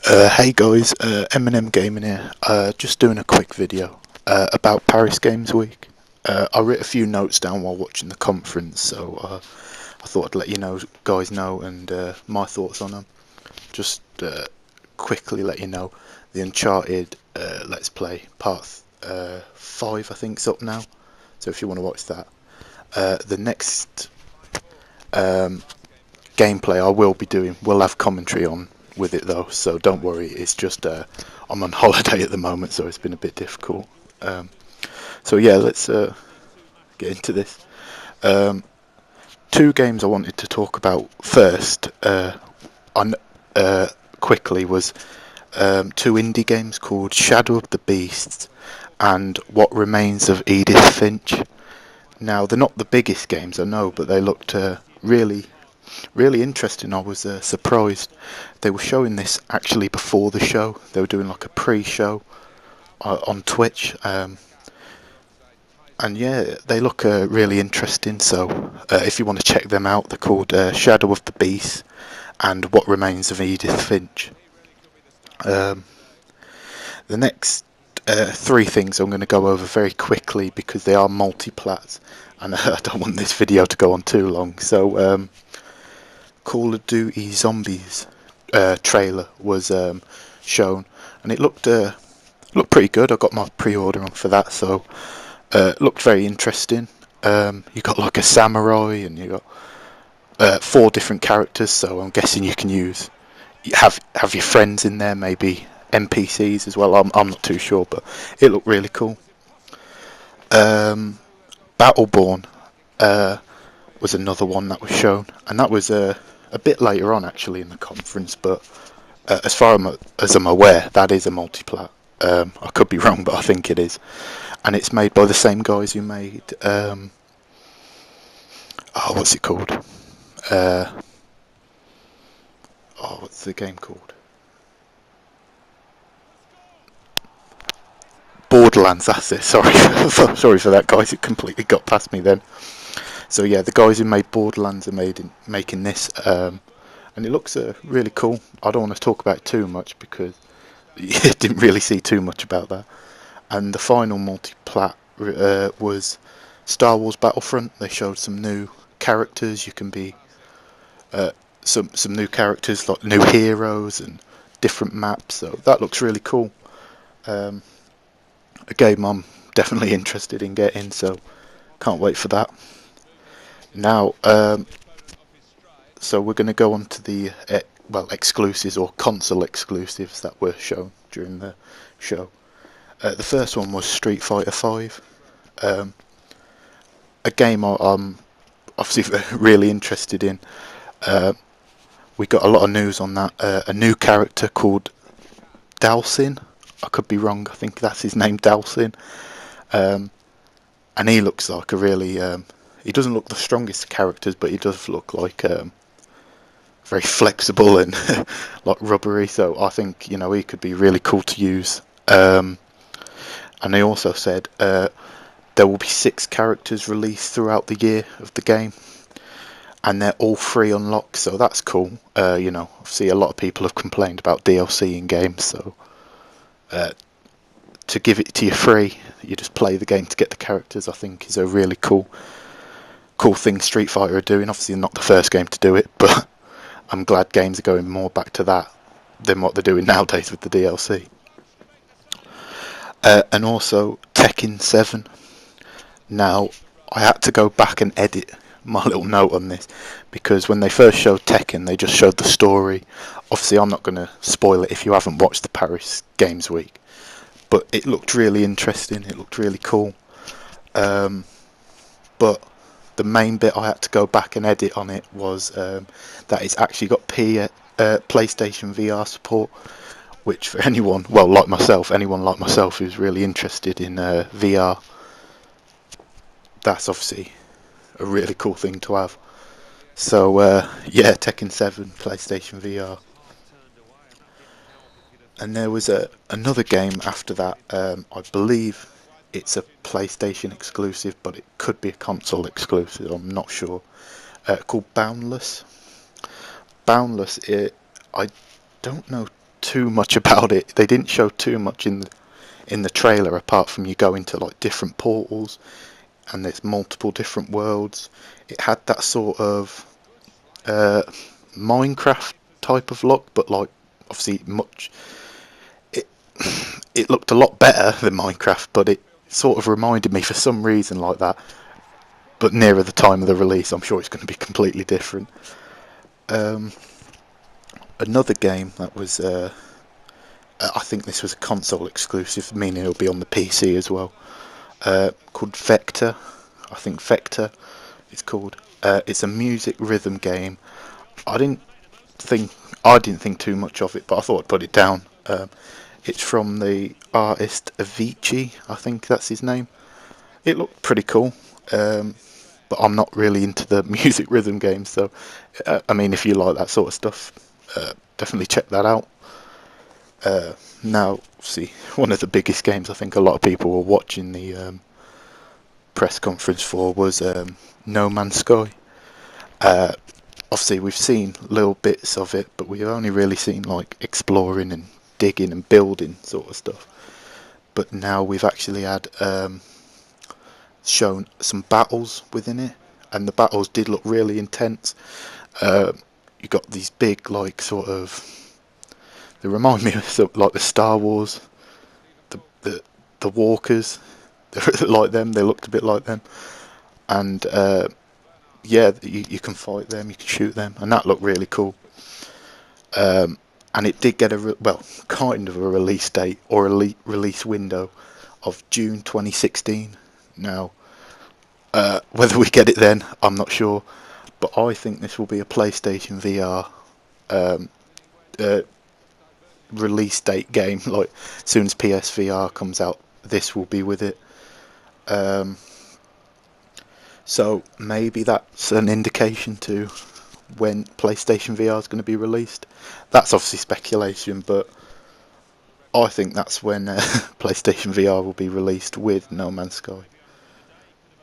Hey guys, Eminem Gaming here. Just doing a quick video about Paris Games Week. I wrote a few notes down while watching the conference, so I thought I'd let guys know, and my thoughts on them. Just quickly let you know, the Uncharted Let's Play Part 5, I think, is up now. So if you want to watch that, the next gameplay I will be doing will have commentary on with it though, so don't worry. It's just I'm on holiday at the moment, so it's been a bit difficult. So yeah, let's get into this. Two games I wanted to talk about first, on quickly, was two indie games called Shadow of the Beasts and What Remains of Edith Finch. Now they're not the biggest games, I know, but they looked really interesting. I was surprised. They were showing this actually before the show. They were doing like a pre-show on Twitch, and yeah, they look really interesting. So if you want to check them out, they're called Shadow of the Beast and What Remains of Edith Finch. The next three things I'm going to go over very quickly because they are multi-plats, and I don't want this video to go on too long. So Call of Duty Zombies trailer was shown, and it looked pretty good. I got my pre-order on for that, so it looked very interesting. You got like a samurai, and you got four different characters. So I'm guessing you can have your friends in there, maybe NPCs as well. I'm not too sure, but it looked really cool. Battleborn was another one that was shown, and that was a bit later on actually in the conference, but as far as I'm aware, that is a multiplat. I could be wrong, but I think it is, and it's made by the same guys who made what's it called? What's the game called? Borderlands. That's it. Sorry, sorry for that, guys. It completely got past me then. So yeah, the guys who made Borderlands are making this, and it looks really cool. I don't want to talk about it too much because you didn't really see too much about that. And the final multiplat was Star Wars Battlefront. They showed some new characters. You can be some new characters, like new heroes and different maps. So that looks really cool. A game I'm definitely interested in getting. So can't wait for that. Now, so we're going to go on to the exclusives or console exclusives that were shown during the show. The first one was Street Fighter 5, a game I'm obviously really interested in. We got a lot of news on that. A new character called Dalsin. I could be wrong. I think that's his name, Dalsin. And he looks like a really. He doesn't look the strongest of characters, but he does look like very flexible and like rubbery. So I think he could be really cool to use. And they also said there will be 6 characters released throughout the year of the game, and they're all free unlocked. So that's cool. Obviously a lot of people have complained about DLC in games, so to give it to you free, you just play the game to get the characters, I think is a really cool thing Street Fighter are doing. Obviously not the first game to do it, but I'm glad games are going more back to that than what they're doing nowadays with the DLC. And also Tekken 7. Now, I had to go back and edit my little note on this, because when they first showed Tekken, they just showed the story. Obviously I'm not going to spoil it if you haven't watched the Paris Games Week, but it looked really interesting, it looked really cool. But the main bit I had to go back and edit on it was that it's actually got PlayStation VR support, which for anyone like myself who's really interested in VR, that's obviously a really cool thing to have. So yeah, Tekken 7 PlayStation VR. And there was another game after that. I believe it's a PlayStation exclusive, but it could be a console exclusive, I'm not sure. Called Boundless. I don't know too much about it. They didn't show too much in the trailer, apart from you go into like different portals and there's multiple different worlds. It had that sort of Minecraft type of look, but like obviously much. It it looked a lot better than Minecraft, but it sort of reminded me for some reason like that. But nearer the time of the release, I'm sure it's going to be completely different. Um, Another game that was, I think this was a console exclusive, meaning it'll be on the PC as well. Called Vector. I think Vector it's called. It's a music rhythm game. I didn't think I didn't think too much of it, but I thought I'd put it down. It's from the artist Avicii, I think that's his name. It looked pretty cool, but I'm not really into the music rhythm games, so I mean, if you like that sort of stuff, definitely check that out. Now, see, one of the biggest games I think a lot of people were watching the press conference for was No Man's Sky. Uh, Obviously, we've seen little bits of it, but we've only really seen like exploring and digging and building sort of stuff. But now we've actually had shown some battles within it, and the battles did look really intense. You got these big, like, sort of. They remind me of like the Star Wars, the the walkers. They're like them. They looked a bit like them, and yeah, you can fight them, you can shoot them, and that looked really cool. And it did get well, kind of a release date or a release window of June 2016. Now, whether we get it then, I'm not sure, but I think this will be a PlayStation VR uh, release date game. Like, as soon as PSVR comes out, this will be with it. So maybe that's an indication to when PlayStation VR is going to be released. That's obviously speculation, but I think that's when PlayStation VR will be released with No Man's Sky.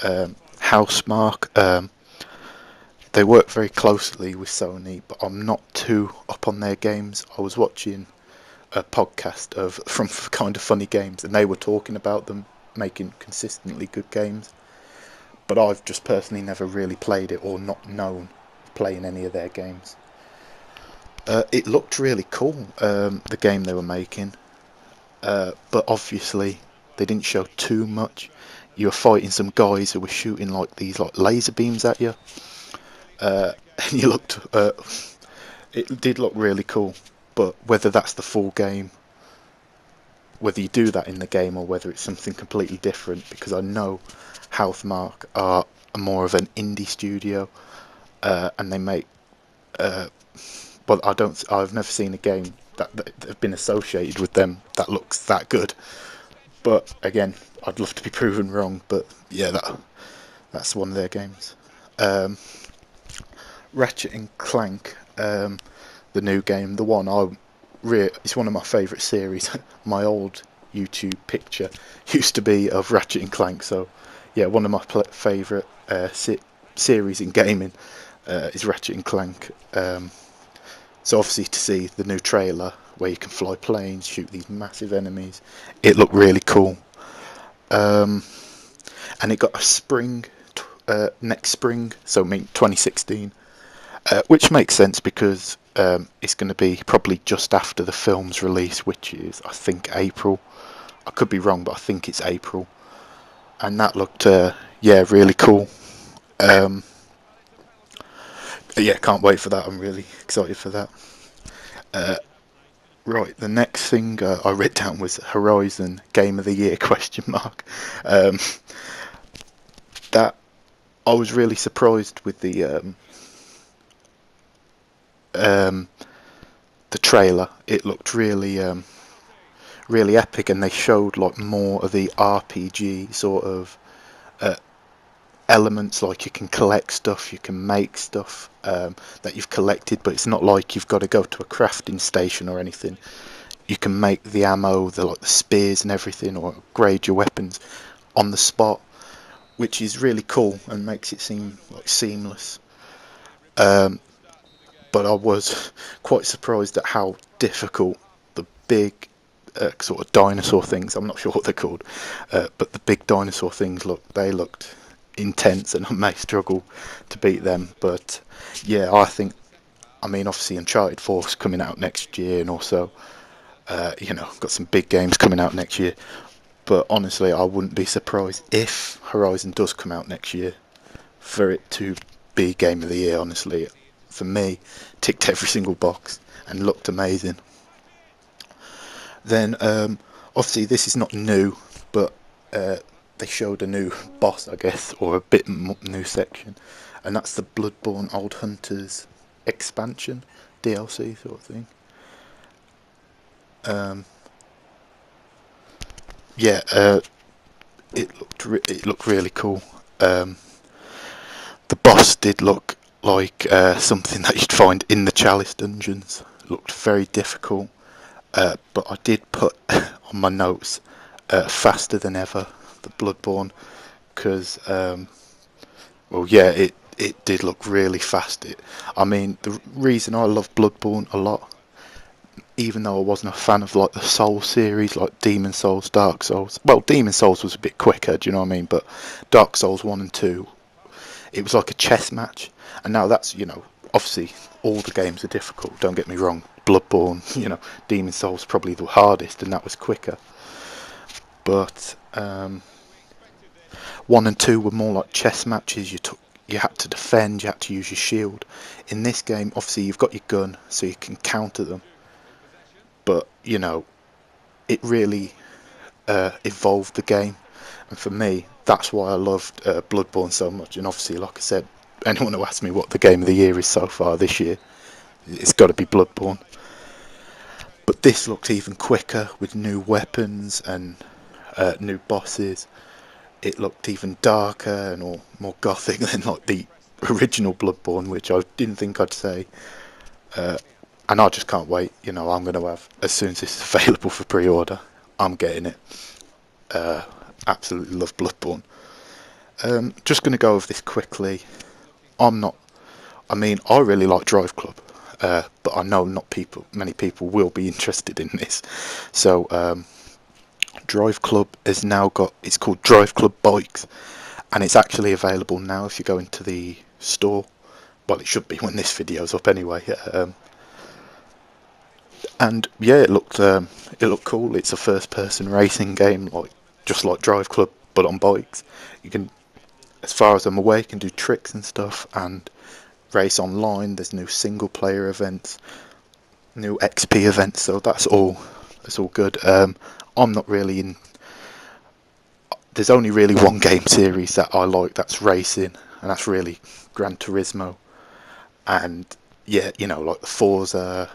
Housemarque, they work very closely with Sony, but I'm not too up on their games. I was watching a podcast of from Kind of Funny Games, and they were talking about them making consistently good games. But I've just personally never really played it or not known playing any of their games. It looked really cool, the game they were making, but obviously they didn't show too much. You were fighting some guys who were shooting like these like laser beams at you, and you looked. It did look really cool, but whether that's the full game, whether you do that in the game or whether it's something completely different, because I know Housemarque are more of an indie studio, and they make. Well, I've never seen a game that have been associated with them that looks that good. But again, I'd love to be proven wrong. But yeah, that's one of their games. Um, Ratchet and Clank, the new game, the one it's one of my favourite series. My old YouTube picture used to be of Ratchet and Clank, so yeah, one of my favourite series in gaming is Ratchet and Clank. So obviously to see the new trailer where you can fly planes, shoot these massive enemies, it looked really cool. And it got a spring, next spring, so I mean 2016, which makes sense because it's going to be probably just after the film's release, which is I think April. I could be wrong, but I think it's April. And that looked, yeah, really cool. Yeah, can't wait for that. I'm really excited for that. Right, the next thing I wrote down was Horizon Game of the Year question mark. Um, that I was really surprised with the trailer. It looked really epic, and they showed like more of the RPG sort of elements, like you can collect stuff, you can make stuff that you've collected, but it's not like you've got to go to a crafting station or anything. You can make the ammo, the spears and everything, or upgrade your weapons on the spot, which is really cool and makes it seem like seamless. But I was quite surprised at how difficult big sort of dinosaur things. I'm not sure what they're called, but the big dinosaur things looked intense, and I may struggle to beat them. But yeah, I mean, obviously Uncharted 4 is coming out next year, and also got some big games coming out next year. But honestly, I wouldn't be surprised if Horizon does come out next year for it to be Game of the Year. Honestly, for me, ticked every single box and looked amazing. Then, obviously, this is not new, but they showed a new boss, I guess, or a bit new section, and that's the Bloodborne Old Hunters expansion, DLC sort of thing. Yeah, it looked really cool. The boss did look like something that you'd find in the Chalice dungeons. It looked very difficult, but I did put on my notes faster than ever the Bloodborne, because well, yeah, it did look really fast. I mean, the reason I love Bloodborne a lot, even though I wasn't a fan of like the Souls series, like Demon Souls, Dark Souls. Well, Demon Souls was a bit quicker, do you know what I mean? But Dark Souls 1 and 2, it was like a chess match. And now that's, obviously all the games are difficult, don't get me wrong. Bloodborne, Demon Souls probably the hardest, and that was quicker. But 1 and 2 were more like chess matches. You had to defend, you had to use your shield. In this game, obviously you've got your gun, so you can counter them. But it really evolved the game, and for me, that's why I loved Bloodborne so much. And obviously, like I said, anyone who asks me what the game of the year is so far this year, it's got to be Bloodborne. But this looked even quicker with new weapons and new bosses. It looked even darker and more gothic than like the original Bloodborne, which I didn't think I'd say. And I just can't wait. I'm going to have, as soon as it's available for pre-order, I'm getting it. Absolutely love Bloodborne. Just going to go over this quickly. I mean, I really like Drive Club, but I know many people will be interested in this. So, Drive Club has now it's called Drive Club Bikes, and it's actually available now if you go into the store. Well, it should be when this video's up anyway. And yeah, it looked cool. It's a first-person racing game, just like Drive Club, but on bikes. You can, as far as I'm aware, you can do tricks and stuff, and race online. There's new single-player events, new XP events, so that's all good. I'm not really in. There's only really one game series that I like, that's racing, and that's really Gran Turismo. And yeah, like the Forza,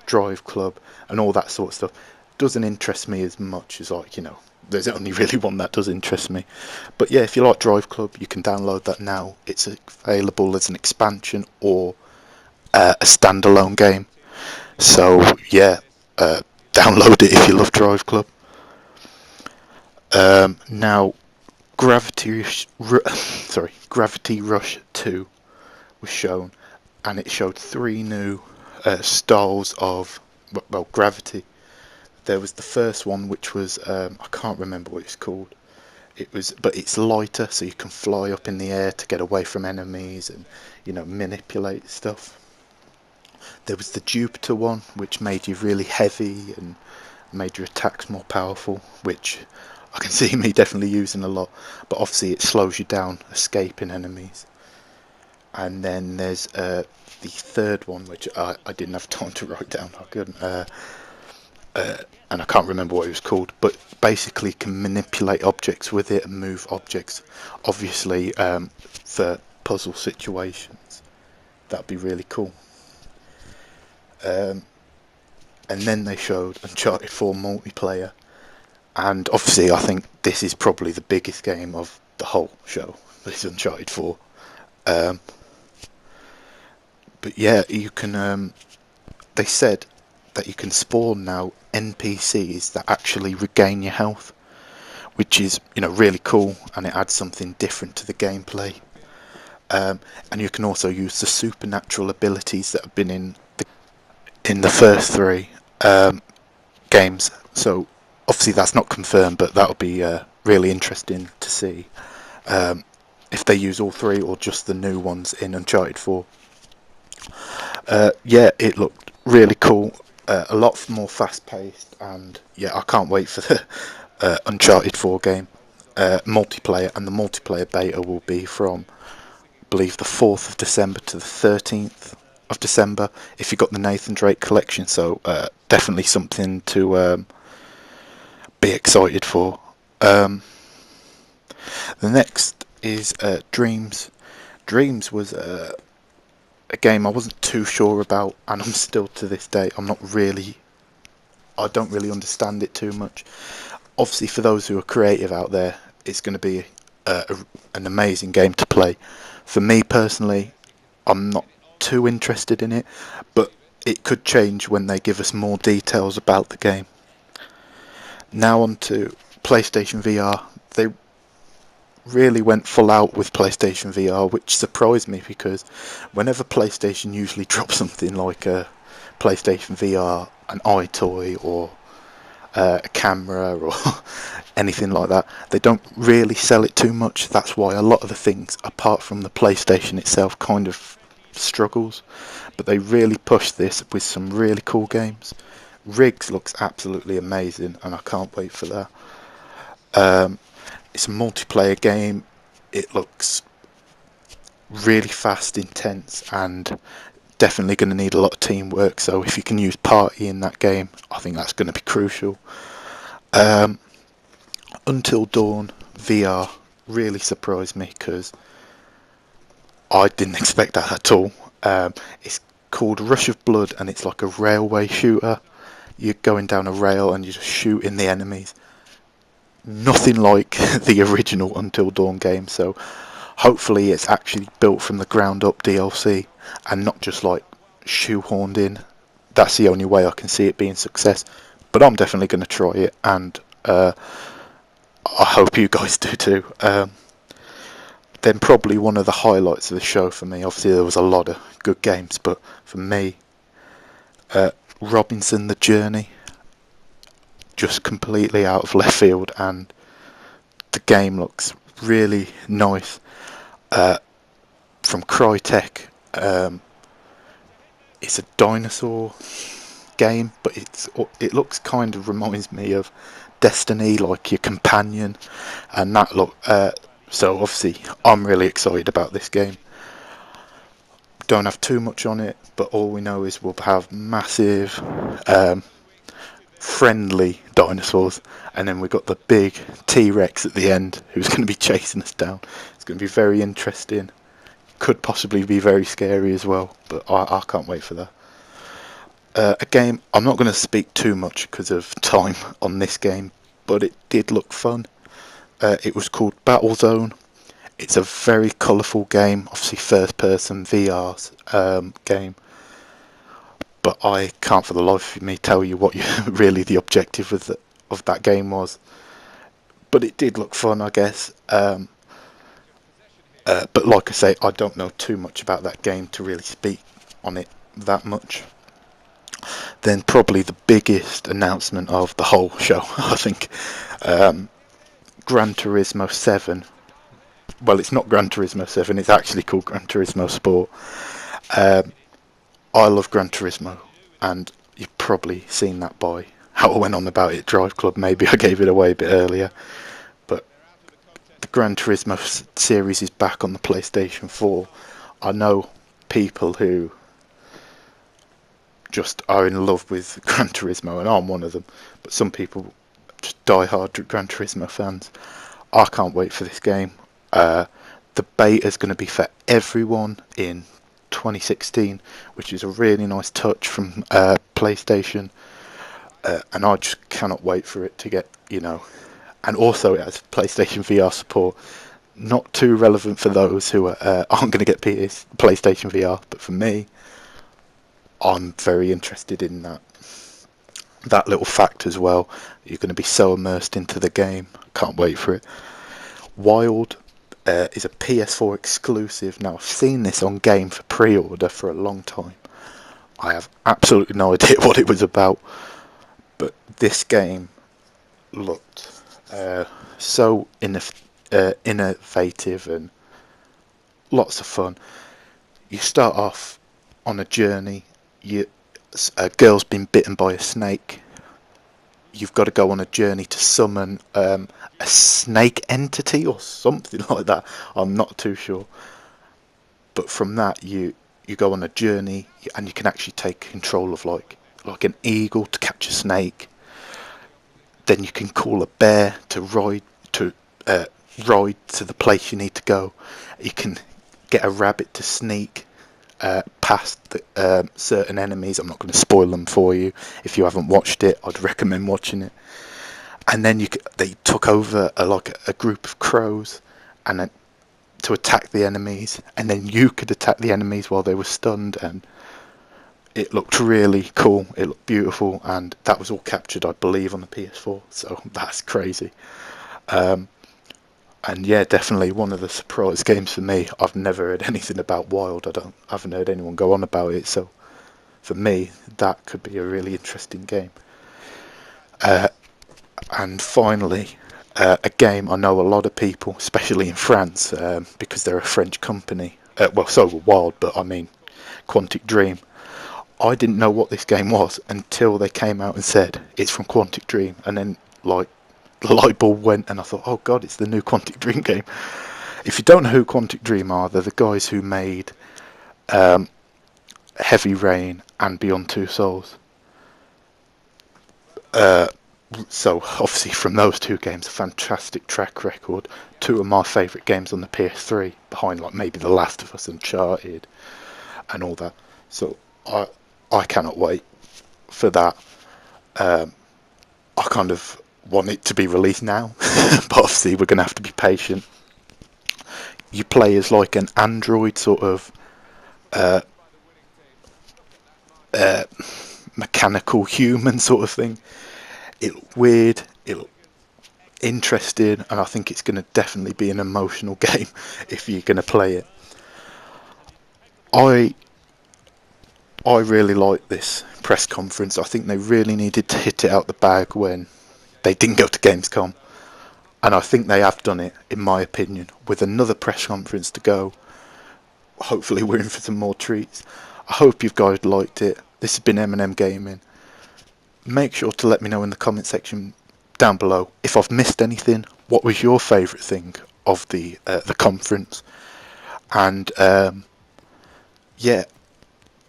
Drive Club, and all that sort of stuff doesn't interest me as much as there's only really one that does interest me. But yeah, if you like Drive Club, you can download that now. It's available as an expansion or a standalone game. So yeah, download it if you love Drive Club. Now, Gravity Rush 2 was shown, and it showed 3 new styles of gravity. There was the first one, which was I can't remember what it's called. But it's lighter, so you can fly up in the air to get away from enemies and manipulate stuff. There was the Jupiter one, which made you really heavy and made your attacks more powerful, which I can see me definitely using a lot. But obviously it slows you down escaping enemies. And then there's the third one, which I didn't have time to write down. I couldn't. And I can't remember what it was called, but basically can manipulate objects with it and move objects. Obviously, for puzzle situations, that'd be really cool. And then they showed Uncharted 4 multiplayer, and obviously I think this is probably the biggest game of the whole show. This is Uncharted 4. But yeah, you can. They said that you can spawn now NPCs that actually regain your health, which is really cool, and it adds something different to the gameplay. And you can also use the supernatural abilities that have been in the first 3. games. So obviously that's not confirmed, but that'll be really interesting to see if they use all three or just the new ones in Uncharted 4. Yeah, it looked really cool. A lot more fast paced, and yeah, I can't wait for the Uncharted 4 game multiplayer. And the multiplayer beta will be from, I believe, the 4th of December to the 13th of December if you got the Nathan Drake collection. So definitely something to be excited for. The next is Dreams. Dreams was a game I wasn't too sure about, and I'm still to this day. I don't really understand it too much. Obviously, for those who are creative out there, it's going to be an amazing game to play. For me personally, I'm not too interested in it, but it could change when they give us more details about the game. Now on to PlayStation VR. They really went full out with PlayStation VR, which surprised me because whenever PlayStation usually drops something like a PlayStation VR, an iToy, or a camera, or anything like that, they don't really sell it too much. That's why a lot of the things, apart from the PlayStation itself, kind of struggles. But they really pushed this with some really cool games. Riggs looks absolutely amazing, and I can't wait for that. It's a multiplayer game. It looks really fast, intense, and definitely going to need a lot of teamwork. So if you can use party in that game, I think that's going to be crucial. Until Dawn VR really surprised me because I didn't expect that at all. It's called Rush of Blood, and it's like a railway shooter. You're going down a rail and you're just shooting the enemies. Nothing like the original Until Dawn game, so hopefully it's actually built from the ground up DLC and not just like shoehorned in. That's the only way I can see it being a success, but I'm definitely going to try it, and I hope you guys do too. Then probably one of the highlights of the show for me, obviously there was a lot of good games, but for me, Robinson the Journey, just completely out of left field, and the game looks really nice. From Crytek, it's a dinosaur game, but it looks kind of reminds me of Destiny, like your companion, and that look. So obviously, I'm really excited about this game. Don't have too much on it, but all we know is we'll have massive, friendly dinosaurs, and then we've got the big T-Rex at the end who's going to be chasing us down. It's going to be very interesting. Could possibly be very scary as well, but I can't wait for that. A game, I'm not going to speak too much because of time on this game, but it did look fun. It was called Battlezone. It's a very colourful game, obviously first person VR game, but I can't for the life of me tell you what really the objective of that game was. But it did look fun, I guess. But like I say, I don't know too much about that game to really speak on it that much. Then probably the biggest announcement of the whole show, I think, Gran Turismo 7. Well, it's not Gran Turismo 7, it's actually called Gran Turismo Sport. I love Gran Turismo, and you've probably seen that by how I went on about it, Drive Club. Maybe I gave it away a bit earlier. But the Gran Turismo series is back on the PlayStation 4. I know people who just are in love with Gran Turismo, and I'm one of them, but some people just die-hard Gran Turismo fans. I can't wait for this game. The beta is going to be for everyone in 2016, which is a really nice touch from PlayStation, and I just cannot wait for it to get, and also it has PlayStation VR support. Not too relevant for those who aren't going to get PlayStation VR, but for me, I'm very interested in that little fact as well. You're going to be so immersed into the game. Can't wait for it. Wild is a PS4 exclusive. Now, I've seen this on game for pre-order for a long time. I have absolutely no idea what it was about, But this game looked so innovative and lots of fun. You start off on a journey. A girl's been bitten by a snake. You've got to go on a journey to summon a snake entity or something like that. I'm not too sure. But from that, you go on a journey, and you can actually take control of like an eagle to catch a snake. Then you can call a bear to uh, ride to the place you need to go. You can get a rabbit to sneak past certain enemies. I'm not going to spoil them for you. If you haven't watched it, I'd recommend watching it. And then they took over a group of crows, and then to attack the enemies, and then you could attack the enemies while they were stunned, and it looked really cool. It looked beautiful, and that was all captured, I believe, on the PS4. So that's crazy. And yeah, definitely one of the surprise games for me. I've never heard anything about Wild. I haven't heard anyone go on about it. So for me, that could be a really interesting game. And finally, a game I know a lot of people, especially in France, because they're a French company. Well, so were Wild, but I mean Quantic Dream. I didn't know what this game was until they came out and said it's from Quantic Dream, and then like the light bulb went, and I thought, oh god, it's the new Quantic Dream game. If you don't know who Quantic Dream are, they're the guys who made Heavy Rain and Beyond Two Souls. So obviously from those two games, a fantastic track record. Two of my favourite games on the PS3, behind like maybe The Last of Us, Uncharted, and all that. So I cannot wait for that. I kind of want it to be released now, but obviously we're going to have to be patient. You play as like an android sort of mechanical human sort of thing. It looked weird, it looked interesting, and I think it's going to definitely be an emotional game if you're going to play it. I really like this press conference. I think they really needed to hit it out the bag when they didn't go to Gamescom, and I think they have done it, in my opinion, with another press conference to go. Hopefully we're in for some more treats. I hope you guys liked it. This has been M&M Gaming. Make sure to let me know in the comment section down below if I've missed anything. What was your favourite thing of the conference? And yeah,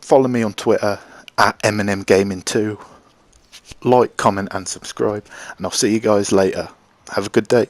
follow me on Twitter at M&M Gaming 2. Like, comment and subscribe, and I'll see you guys later. Have a good day.